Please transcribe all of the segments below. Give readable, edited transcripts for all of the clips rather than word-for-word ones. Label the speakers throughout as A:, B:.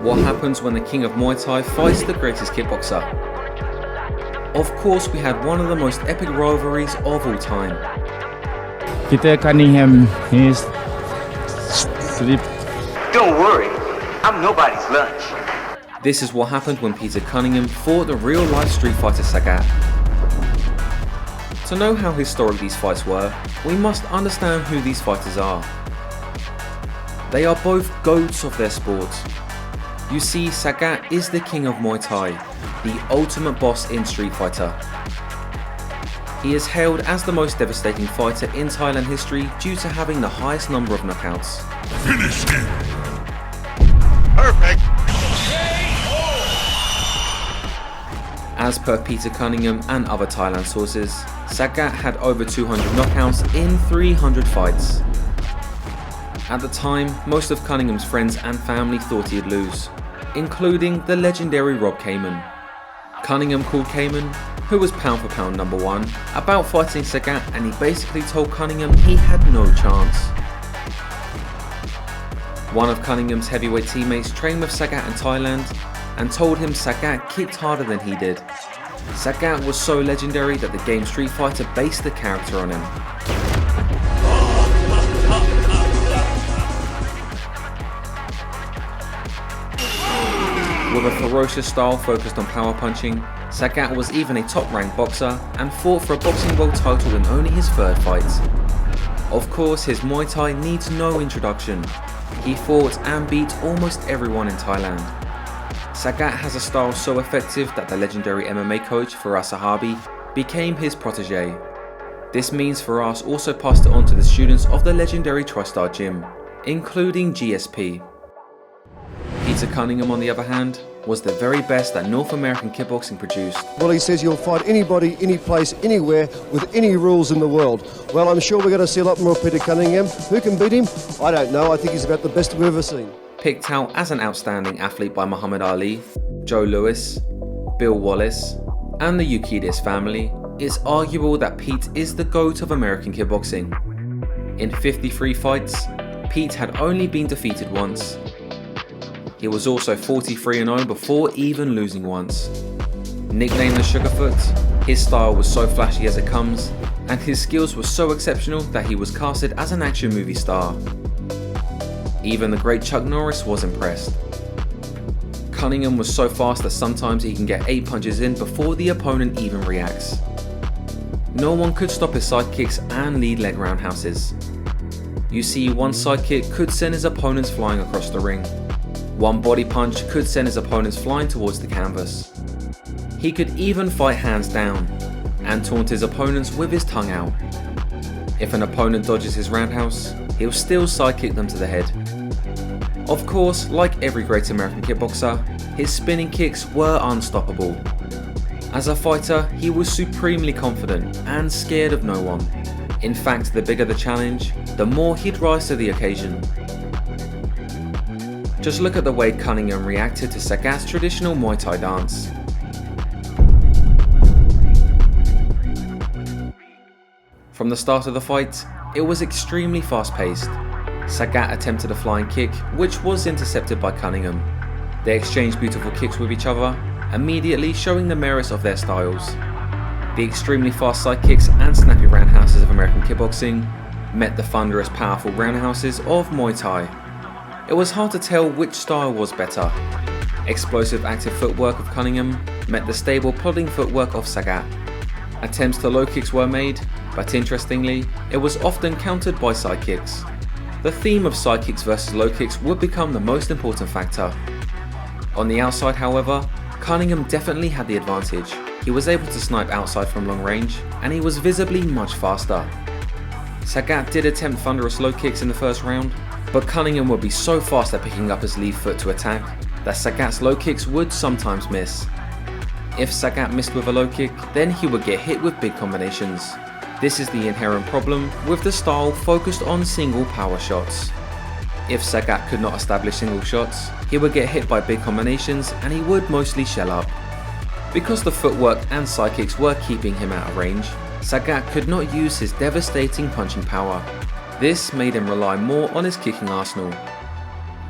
A: What happens when the king of Muay Thai fights the greatest kickboxer? Of course, we had one of the most epic rivalries of all time.
B: Cunningham, he's sleep.
C: Don't worry, I'm nobody's lunch.
A: This is what happened when Peter Cunningham fought the real-life Street Fighter Sagat. To know how historic these fights were, we must understand who these fighters are. They are both GOATs of their sport. You see, Sagat is the king of Muay Thai, the ultimate boss in Street Fighter. He is hailed as the most devastating fighter in Thailand history due to having the highest number of knockouts.
D: Finish him!
C: Perfect!
A: As per Peter Cunningham and other Thailand sources, Sagat had over 200 knockouts in 300 fights. At the time, most of Cunningham's friends and family thought he'd lose, including the legendary Rob Kamen. Cunningham called Kamen, who was pound for pound number one, about fighting Sagat, and he basically told Cunningham he had no chance. One of Cunningham's heavyweight teammates trained with Sagat in Thailand and told him Sagat kicked harder than he did. Sagat was so legendary that the game Street Fighter based the character on him. With a ferocious style focused on power punching, Sagat was even a top-ranked boxer and fought for a boxing world title in only his third fight. Of course, his Muay Thai needs no introduction. He fought and beat almost everyone in Thailand. Sagat has a style so effective that the legendary MMA coach Firas Zahabi became his protege. This means Firas also passed it on to the students of the legendary TriStar Gym, including GSP. Peter Cunningham, on the other hand, was the very best that North American kickboxing produced.
E: Well, he says you'll fight anybody, any place, anywhere, with any rules in the world. Well, I'm sure we're going to see a lot more of Peter Cunningham. Who can beat him? I don't know. I think he's about the best we've ever seen.
A: Picked out as an outstanding athlete by Muhammad Ali, Joe Louis, Bill Wallace, and the Euclides family, it's arguable that Pete is the GOAT of American kickboxing. In 53 fights, Pete had only been defeated once. He was also 43-0 before even losing once. Nicknamed the Sugarfoot, his style was so flashy as it comes, and his skills were so exceptional that he was casted as an action movie star. Even the great Chuck Norris was impressed. Cunningham was so fast that sometimes he can get 8 punches in before the opponent even reacts. No one could stop his side kicks and lead leg roundhouses. You see, one side kick could send his opponents flying across the ring. One body punch could send his opponents flying towards the canvas. He could even fight hands down and taunt his opponents with his tongue out. If an opponent dodges his roundhouse, he'll still sidekick them to the head. Of course, like every great American kickboxer, his spinning kicks were unstoppable. As a fighter, he was supremely confident and scared of no one. In fact, the bigger the challenge, the more he'd rise to the occasion. Just look at the way Cunningham reacted to Sagat's traditional Muay Thai dance. From the start of the fight, it was extremely fast-paced. Sagat attempted a flying kick, which was intercepted by Cunningham. They exchanged beautiful kicks with each other, immediately showing the merits of their styles. The extremely fast side kicks and snappy roundhouses of American kickboxing met the thunderous, powerful roundhouses of Muay Thai. It was hard to tell which style was better. Explosive active footwork of Cunningham met the stable plodding footwork of Sagat. Attempts to low kicks were made, but interestingly, it was often countered by side kicks. The theme of side kicks versus low kicks would become the most important factor. On the outside, however, Cunningham definitely had the advantage. He was able to snipe outside from long range, and he was visibly much faster. Sagat did attempt thunderous low kicks in the first round, but Cunningham would be so fast at picking up his lead foot to attack that Sagat's low kicks would sometimes miss. If Sagat missed with a low kick, then he would get hit with big combinations. This is the inherent problem with the style focused on single power shots. If Sagat could not establish single shots, he would get hit by big combinations and he would mostly shell up. Because the footwork and side kicks were keeping him out of range, Sagat could not use his devastating punching power. This made him rely more on his kicking arsenal.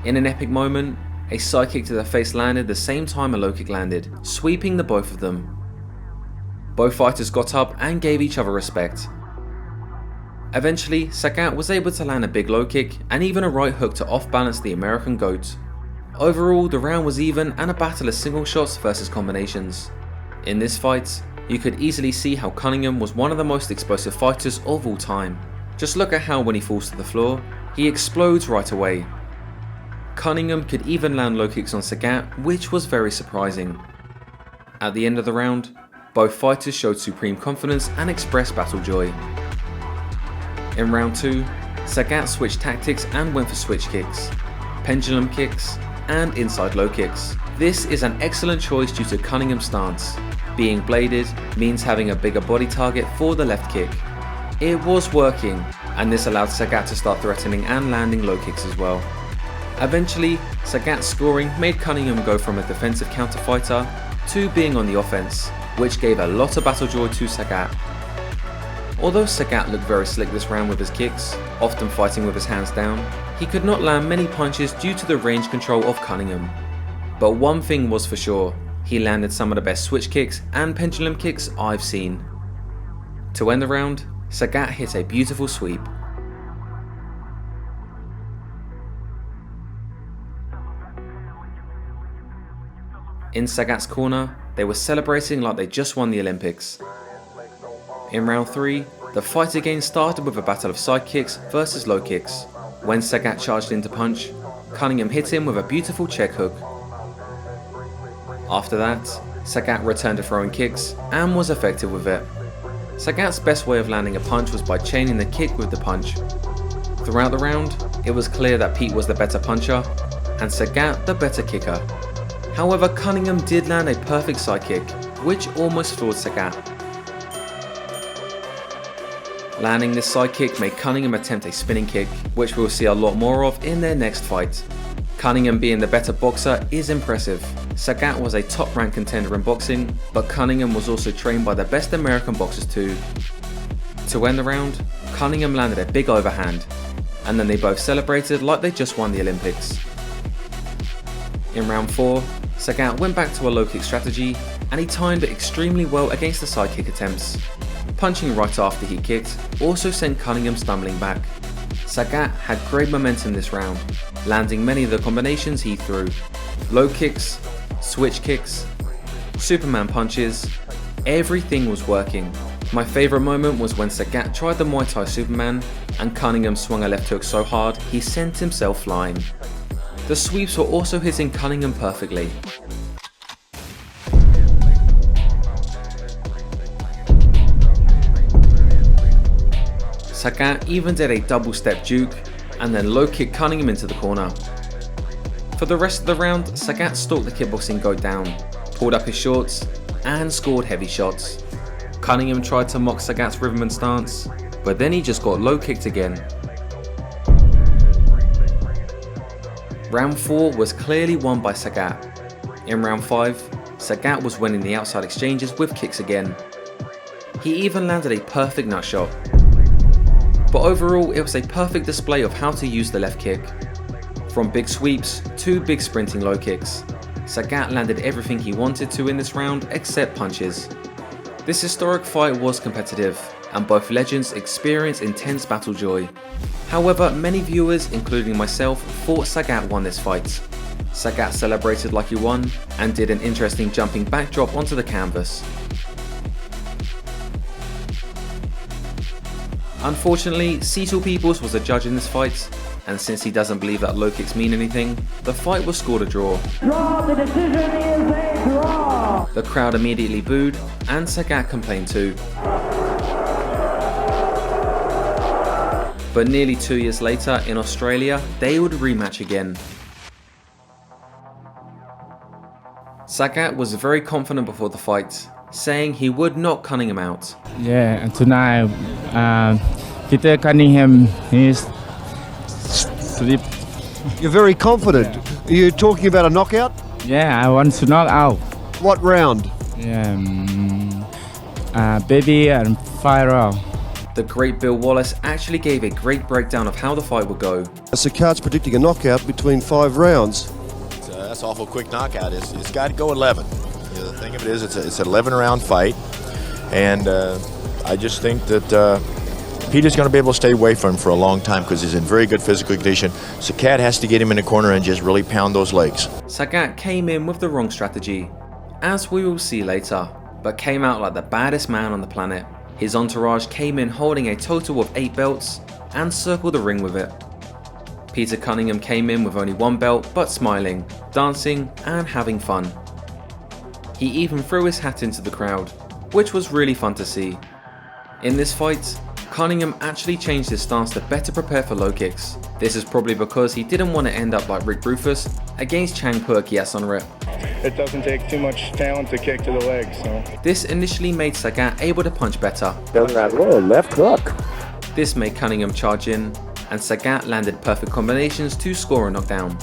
A: In an epic moment, A side kick to the face landed the same time a low kick landed, sweeping the both of them. Both fighters got up and gave each other respect. Eventually, Sagat was able to land a big low kick and even a right hook to off-balance the American GOAT. Overall, the round was even and a battle of single shots versus combinations. In this fight, you could easily see how Cunningham was one of the most explosive fighters of all time. Just look at how when he falls to the floor, he explodes right away. Cunningham could even land low kicks on Sagat, which was very surprising. At the end of the round, both fighters showed supreme confidence and expressed battle joy. In round 2, Sagat switched tactics and went for switch kicks, pendulum kicks, and inside low kicks. This is an excellent choice due to Cunningham's stance. Being bladed means having a bigger body target for the left kick. It was working, and this allowed Sagat to start threatening and landing low kicks as well. Eventually, Sagat's scoring made Cunningham go from a defensive counter fighter to being on the offense, which gave a lot of battle joy to Sagat. Although Sagat looked very slick this round with his kicks, often fighting with his hands down, he could not land many punches due to the range control of Cunningham. But one thing was for sure, he landed some of the best switch kicks and pendulum kicks I've seen. To end the round, Sagat hit a beautiful sweep. In Sagat's corner, they were celebrating like they just won the Olympics. In round 3, the fight again started with a battle of side kicks versus low kicks. When Sagat charged in to punch, Cunningham hit him with a beautiful check hook. After that, Sagat returned to throwing kicks and was effective with it. Sagat's best way of landing a punch was by chaining the kick with the punch. Throughout the round, it was clear that Pete was the better puncher and Sagat the better kicker. However, Cunningham did land a perfect side kick, which almost floored Sagat. Landing this side kick made Cunningham attempt a spinning kick, which we'll see a lot more of in their next fight. Cunningham being the better boxer is impressive. Sagat was a top-ranked contender in boxing, but Cunningham was also trained by the best American boxers too. To end the round, Cunningham landed a big overhand, and then they both celebrated like they just won the Olympics. In round 4, Sagat went back to a low kick strategy, and he timed it extremely well against the side kick attempts. Punching right after he kicked also sent Cunningham stumbling back. Sagat had great momentum this round, landing many of the combinations he threw. Low kicks, switch kicks, Superman punches, everything was working. My favourite moment was when Sagat tried the Muay Thai Superman and Cunningham swung a left hook so hard he sent himself flying. The sweeps were also hitting Cunningham perfectly. Sagat even did a double step juke and then low kicked Cunningham into the corner. For the rest of the round, Sagat stalked the kickboxing GOAT down, pulled up his shorts and scored heavy shots. Cunningham tried to mock Sagat's rhythm and stance, but then he just got low kicked again. Round 4 was clearly won by Sagat. In round 5, Sagat was winning the outside exchanges with kicks again. He even landed a perfect nut shot. But overall, it was a perfect display of how to use the left kick. From big sweeps to big sprinting low kicks, Sagat landed everything he wanted to in this round except punches. This historic fight was competitive, and both legends experienced intense battle joy. However, many viewers, including myself, thought Sagat won this fight. Sagat celebrated like he won, and did an interesting jumping backdrop onto the canvas. Unfortunately, Cecil Peoples was a judge in this fight, and since he doesn't believe that low kicks mean anything, the fight was scored a draw.
D: The decision is a draw!
A: The crowd immediately booed, and Sagat complained too. But nearly 2 years later, in Australia, they would rematch again. Sagat was very confident before the fight, saying he would knock Cunningham out.
B: Yeah, and tonight, Peter Cunningham is sleep.
E: You're very confident. Are you talking about a knockout?
B: Yeah, I want to knock out.
E: What round?
B: Yeah, baby and 5 round.
A: The great Bill Wallace actually gave a great breakdown of how the fight would go.
E: Sagat's predicting a knockout between 5 rounds.
F: That's awful quick knockout. It's got to go 11. You know, the thing of it is, it's an 11-round fight, and I just think that Peter's going to be able to stay away from him for a long time because he's in very good physical condition. Sagat has to get him in the corner and just really pound those legs.
A: Sagat came in with the wrong strategy, as we will see later, but came out like the baddest man on the planet. His entourage came in holding a total of 8 belts and circled the ring with it. Peter Cunningham came in with only 1 belt, but smiling, dancing and having fun. He even threw his hat into the crowd, which was really fun to see. In this fight, Cunningham actually changed his stance to better prepare for low kicks. This is probably because he didn't want to end up like Rick Rufus against Chang Perky at Sunrep.
G: It doesn't take too much talent to kick to the leg, so.
A: This initially made Sagat able to punch better.
H: Left hook.
A: This made Cunningham charge in, and Sagat landed perfect combinations to score a knockdown.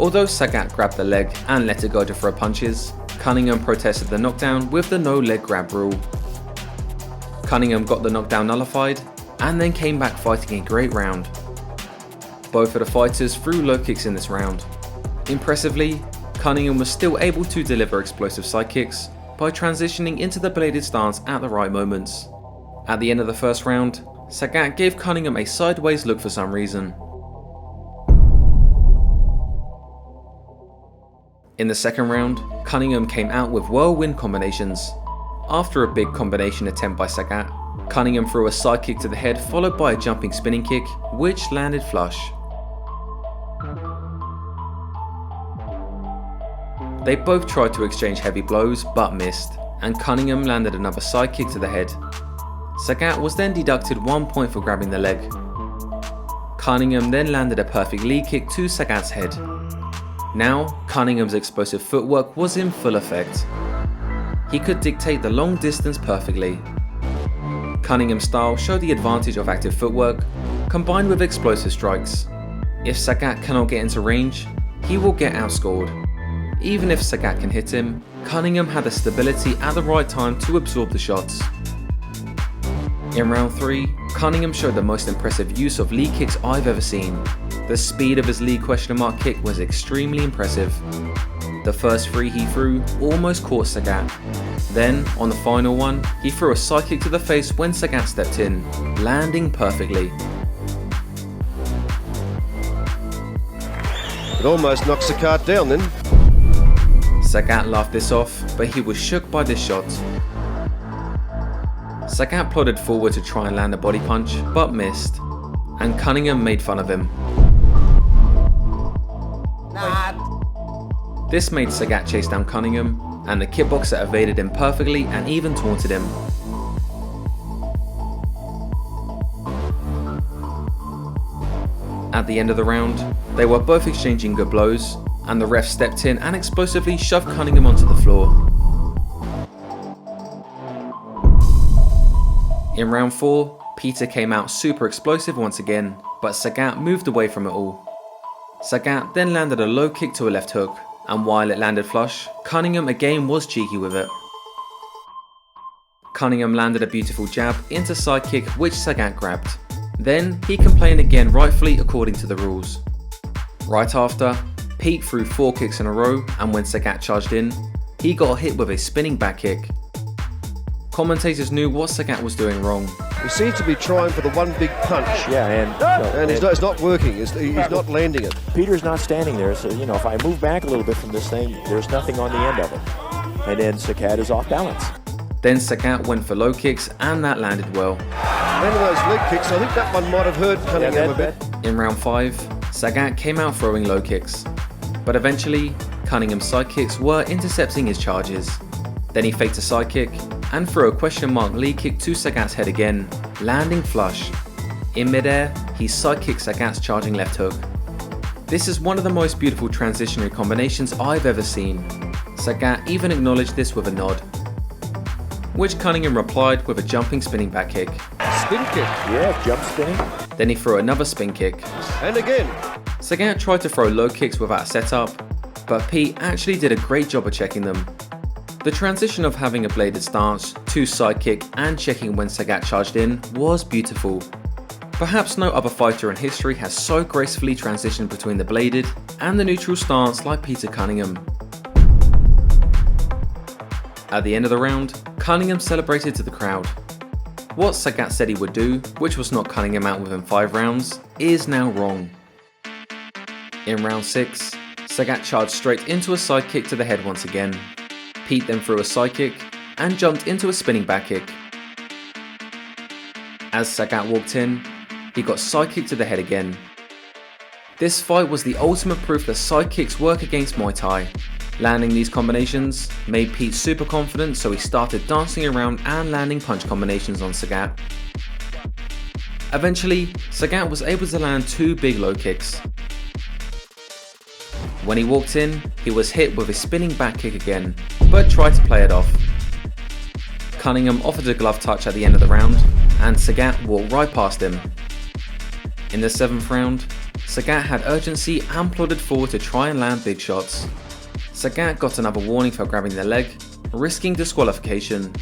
A: Although Sagat grabbed the leg and let it go to throw punches, Cunningham protested the knockdown with the no leg grab rule. Cunningham got the knockdown nullified and then came back fighting a great round. Both of the fighters threw low kicks in this round. Impressively, Cunningham was still able to deliver explosive side kicks by transitioning into the bladed stance at the right moments. At the end of the first round, Sagat gave Cunningham a sideways look for some reason. In the second round, Cunningham came out with whirlwind combinations. After a big combination attempt by Sagat, Cunningham threw a side kick to the head followed by a jumping spinning kick, which landed flush. They both tried to exchange heavy blows but missed, and Cunningham landed another side kick to the head. Sagat was then deducted 1 point for grabbing the leg. Cunningham then landed a perfect lead kick to Sagat's head. Now, Cunningham's explosive footwork was in full effect. He could dictate the long distance perfectly. Cunningham's style showed the advantage of active footwork combined with explosive strikes. If Sagat cannot get into range, he will get outscored. Even if Sagat can hit him, Cunningham had the stability at the right time to absorb the shots. In round 3, Cunningham showed the most impressive use of lead kicks I've ever seen. The speed of his lead question mark kick was extremely impressive. The first 3 he threw almost caught Sagat. Then, on the final one, he threw a side kick to the face when Sagat stepped in, landing perfectly.
E: It almost knocks Sagat down then.
A: Sagat laughed this off, but he was shook by this shot. Sagat plodded forward to try and land a body punch, but missed, and Cunningham made fun of him. This made Sagat chase down Cunningham, and the kickboxer evaded him perfectly and even taunted him. At the end of the round, they were both exchanging good blows, and the ref stepped in and explosively shoved Cunningham onto the floor. In round 4, Peter came out super explosive once again, but Sagat moved away from it all. Sagat then landed a low kick to a left hook, and while it landed flush, Cunningham again was cheeky with it. Cunningham landed a beautiful jab into side kick which Sagat grabbed. Then he complained again, rightfully according to the rules. Right after, Pete threw 4 kicks in a row, and when Sagat charged in, he got hit with a spinning back kick. Commentators knew what Sagat was doing wrong.
E: He seems to be trying for the one big punch.
F: Yeah,
E: And it's not working. He's not landing it.
F: Peter's not standing there, so if I move back a little bit from this thing, there's nothing on the end of it. And then Sagat is off balance.
A: Then Sagat went for low kicks, and that landed well.
E: One of those leg kicks, I think that one might have hurt Cunningham a bit.
A: In round 5, Sagat came out throwing low kicks, but eventually, Cunningham's side kicks were intercepting his charges. Then he faked a side kick and threw a question mark lead kick to Sagat's head again, landing flush. In midair, he side kicked Sagat's charging left hook. This is one of the most beautiful transitionary combinations I've ever seen. Sagat even acknowledged this with a nod, which Cunningham replied with a jumping spinning back kick.
E: Spin kick.
F: Yeah, jump spinning.
A: Then he threw another spin kick.
E: And again.
A: Sagat tried to throw low kicks without a setup, but Pete actually did a great job of checking them. The transition of having a bladed stance to side kick and checking when Sagat charged in was beautiful. Perhaps no other fighter in history has so gracefully transitioned between the bladed and the neutral stance like Peter Cunningham. At the end of the round, Cunningham celebrated to the crowd. What Sagat said he would do, which was knock Cunningham out within 5 rounds, is now wrong. In round 6, Sagat charged straight into a side kick to the head once again. Pete then threw a side kick and jumped into a spinning back kick. As Sagat walked in, he got side kicked to the head again. This fight was the ultimate proof that side kicks work against Muay Thai. Landing these combinations made Pete super confident, so he started dancing around and landing punch combinations on Sagat. Eventually, Sagat was able to land 2 big low kicks. When he walked in, he was hit with a spinning back kick again, but tried to play it off. Cunningham offered a glove touch at the end of the round, and Sagat walked right past him. In the 7th round, Sagat had urgency and plodded forward to try and land big shots. Sagat got another warning for grabbing the leg, risking disqualification.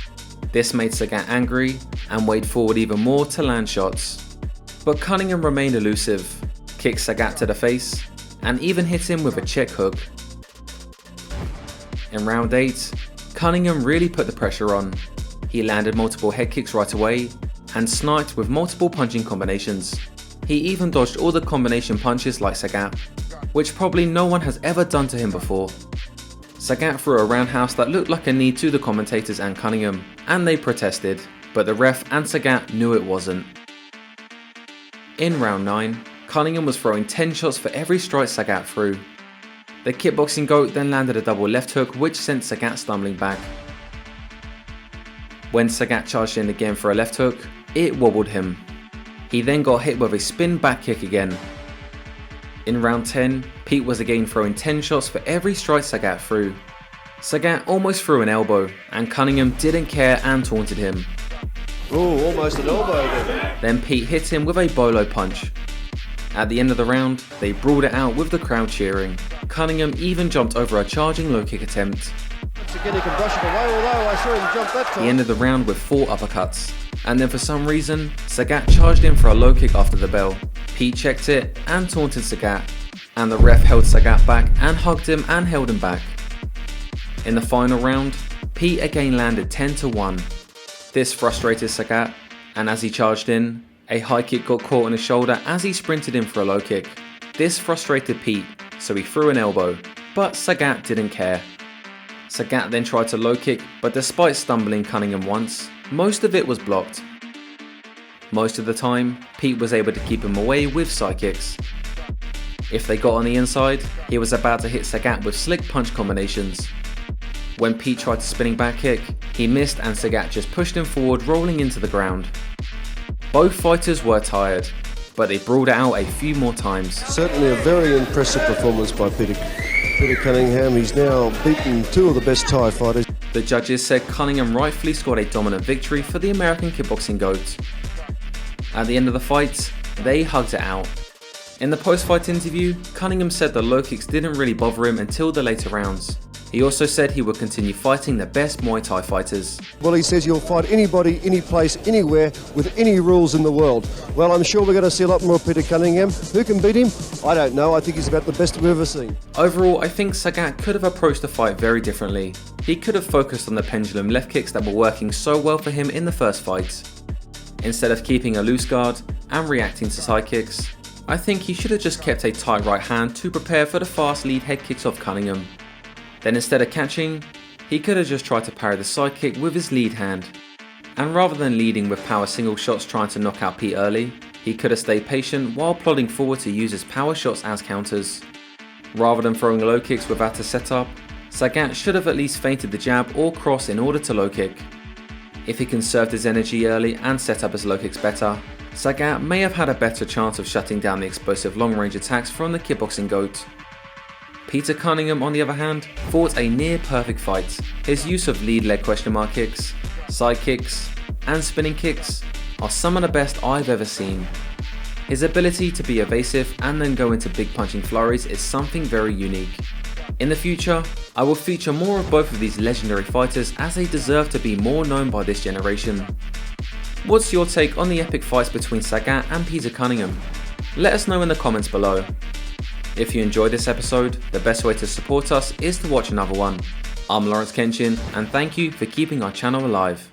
A: This made Sagat angry and weighed forward even more to land shots. But Cunningham remained elusive, kicked Sagat to the face, and even hit him with a check hook. In round 8, Cunningham really put the pressure on. He landed multiple head kicks right away and sniped with multiple punching combinations. He even dodged all the combination punches like Sagat, which probably no one has ever done to him before. Sagat threw a roundhouse that looked like a knee to the commentators and Cunningham, and they protested, but the ref and Sagat knew it wasn't. In round 9, Cunningham was throwing 10 shots for every strike Sagat threw. The kickboxing GOAT then landed a double left hook which sent Sagat stumbling back. When Sagat charged in again for a left hook, it wobbled him. He then got hit with a spin back kick again. In round 10, Pete was again throwing 10 shots for every strike Sagat threw. Sagat almost threw an elbow, and Cunningham didn't care and taunted him.
E: Oh, almost an elbow then.
A: Then Pete hit him with a bolo punch. At the end of the round, they brawled it out with the crowd cheering. Cunningham even jumped over a charging low kick attempt.
E: Once again he can brush it away, although I saw him jump that time.
A: He ended the round with 4 uppercuts, and then for some reason, Sagat charged in for a low kick after the bell. Pete checked it and taunted Sagat, and the ref held Sagat back and hugged him and held him back. In the final round, Pete again landed 10-1. This frustrated Sagat, and as he charged in, a high kick got caught on his shoulder as he sprinted in for a low kick. This frustrated Pete, so he threw an elbow, but Sagat didn't care. Sagat then tried to low kick, but despite stumbling Cunningham once, most of it was blocked. Most of the time, Pete was able to keep him away with side kicks. If they got on the inside, he was about to hit Sagat with slick punch combinations. When Pete tried to spinning back kick, he missed and Sagat just pushed him forward, rolling into the ground. Both fighters were tired, but they brawled it out a few more times.
E: Certainly a very impressive performance by Peter Cunningham. He's now beaten 2 of the best Thai fighters.
A: The judges said Cunningham rightfully scored a dominant victory for the American kickboxing GOAT. At the end of the fight, they hugged it out. In the post-fight interview, Cunningham said the low kicks didn't really bother him until the later rounds. He also said he would continue fighting the best Muay Thai fighters.
E: Well, he says you'll fight anybody, any place, anywhere, with any rules in the world. Well, I'm sure we're going to see a lot more of Peter Cunningham. Who can beat him? I don't know. I think he's about the best we've ever seen.
A: Overall, I think Sagat could have approached the fight very differently. He could have focused on the pendulum left kicks that were working so well for him in the first fight. Instead of keeping a loose guard and reacting to side kicks, I think he should have just kept a tight right hand to prepare for the fast lead head kicks of Cunningham. Then instead of catching, he could have just tried to parry the side kick with his lead hand. And rather than leading with power single shots trying to knock out Pete early, he could have stayed patient while plodding forward to use his power shots as counters. Rather than throwing low kicks without a setup, Sagat should have at least feinted the jab or cross in order to low kick. If he conserved his energy early and set up his low kicks better, Sagat may have had a better chance of shutting down the explosive long range attacks from the kickboxing GOAT. Peter Cunningham, on the other hand, fought a near perfect fight. His use of lead leg question mark kicks, side kicks, and spinning kicks are some of the best I've ever seen. His ability to be evasive and then go into big punching flurries is something very unique. In the future, I will feature more of both of these legendary fighters as they deserve to be more known by this generation. What's your take on the epic fights between Sagat and Peter Cunningham? Let us know in the comments below. If you enjoyed this episode, the best way to support us is to watch another one. I'm Lawrence Kenshin, and thank you for keeping our channel alive.